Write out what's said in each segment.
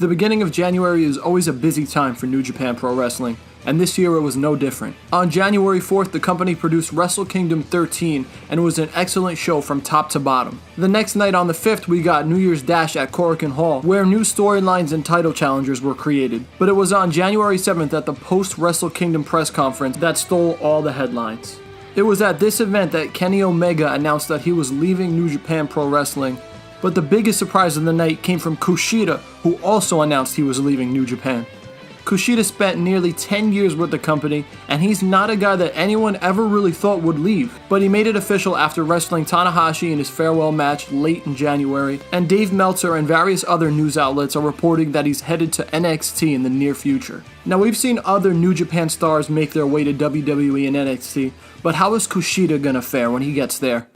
The beginning of January is always a busy time for New Japan Pro Wrestling, and this year it was no different. On January 4th, the company produced Wrestle Kingdom 13, and it was an excellent show from top to bottom. The next night on the 5th, we got New Year's Dash at Korakuen Hall, where new storylines and title challengers were created. But it was on January 7th at the post-Wrestle Kingdom press conference that stole all the headlines. It was at this event that Kenny Omega announced that he was leaving New Japan Pro Wrestling, but the biggest surprise of the night came from KUSHIDA, who also announced he was leaving New Japan. KUSHIDA spent nearly 10 years with the company, and he's not a guy that anyone ever really thought would leave. But he made it official after wrestling Tanahashi in his farewell match late in January, and Dave Meltzer and various other news outlets are reporting that he's headed to NXT in the near future. Now, we've seen other New Japan stars make their way to WWE and NXT, but how is KUSHIDA gonna fare when he gets there?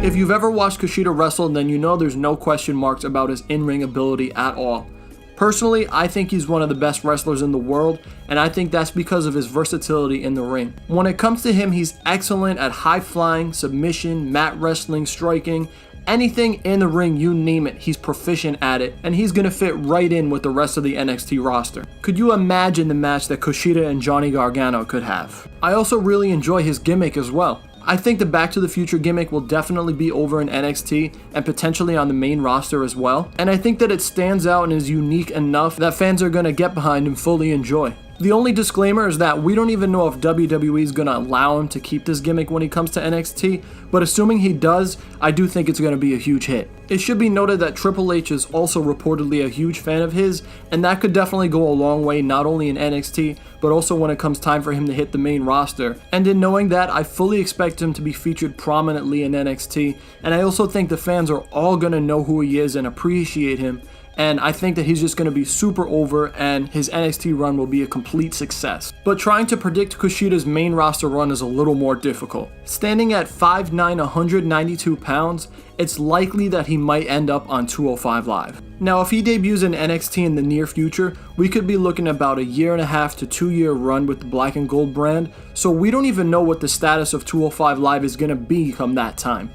If you've ever watched KUSHIDA wrestle, then you know there's no question marks about his in-ring ability at all. Personally, I think he's one of the best wrestlers in the world, and I think that's because of his versatility in the ring. When it comes to him, he's excellent at high flying, submission, mat wrestling, striking, anything in the ring, you name it, he's proficient at it, and he's gonna fit right in with the rest of the NXT roster. Could you imagine the match that KUSHIDA and Johnny Gargano could have? I also really enjoy his gimmick as well. I think the Back to the Future gimmick will definitely be over in NXT and potentially on the main roster as well. And I think that it stands out and is unique enough that fans are going to get behind and fully enjoy. The only disclaimer is that we don't even know if WWE is going to allow him to keep this gimmick when he comes to NXT, but assuming he does, I do think it's going to be a huge hit. It should be noted that Triple H is also reportedly a huge fan of his, and that could definitely go a long way not only in NXT, but also when it comes time for him to hit the main roster. And in knowing that, I fully expect him to be featured prominently in NXT, and I also think the fans are all going to know who he is and appreciate him. And I think that he's just going to be super over and his NXT run will be a complete success. But trying to predict KUSHIDA's main roster run is a little more difficult. Standing at 5'9", 192 pounds, it's likely that he might end up on 205 Live. Now, if he debuts in NXT in the near future, we could be looking about a 1.5 to 2 year run with the Black and Gold brand, so we don't even know what the status of 205 Live is going to be come that time.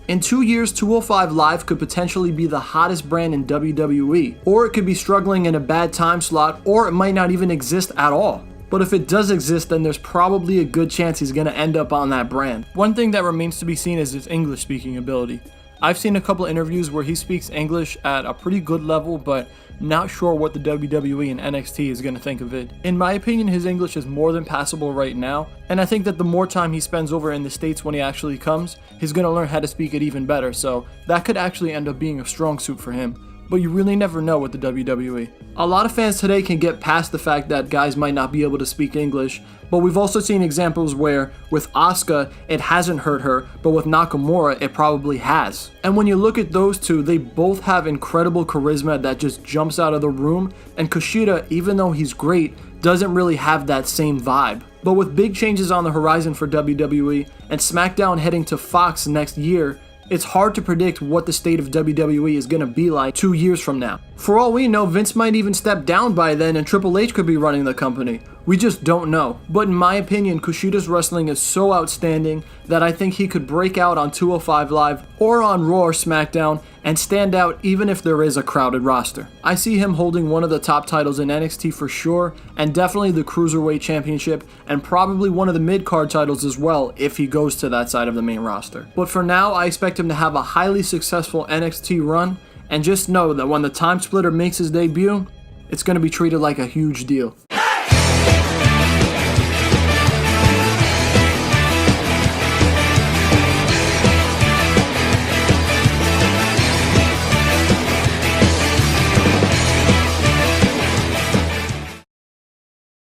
In 2 years, 205 Live could potentially be the hottest brand in WWE, or it could be struggling in a bad time slot, or it might not even exist at all. But if it does exist, then there's probably a good chance he's going to end up on that brand. One thing that remains to be seen is his English speaking ability. I've seen a couple interviews where he speaks English at a pretty good level, but not sure what the WWE and NXT is going to think of it. In my opinion, his English is more than passable right now, and I think that the more time he spends over in the States when he actually comes, he's going to learn how to speak it even better, so that could actually end up being a strong suit for him. But you really never know with the WWE. A lot of fans today can get past the fact that guys might not be able to speak English, but we've also seen examples where with Asuka it hasn't hurt her, but with Nakamura it probably has. And when you look at those two, they both have incredible charisma that just jumps out of the room, and KUSHIDA, even though he's great, doesn't really have that same vibe. But with big changes on the horizon for WWE and SmackDown heading to Fox next year, it's hard to predict what the state of WWE is going to be like 2 years from now. For all we know, Vince might even step down by then and Triple H could be running the company. We just don't know. But in my opinion, KUSHIDA's wrestling is so outstanding that I think he could break out on 205 Live or on Raw or SmackDown and stand out even if there is a crowded roster. I see him holding one of the top titles in NXT for sure, and definitely the Cruiserweight Championship, and probably one of the mid-card titles as well if he goes to that side of the main roster. But for now, I expect him to have a highly successful NXT run, and just know that when the Time Splitter makes his debut, it's going to be treated like a huge deal.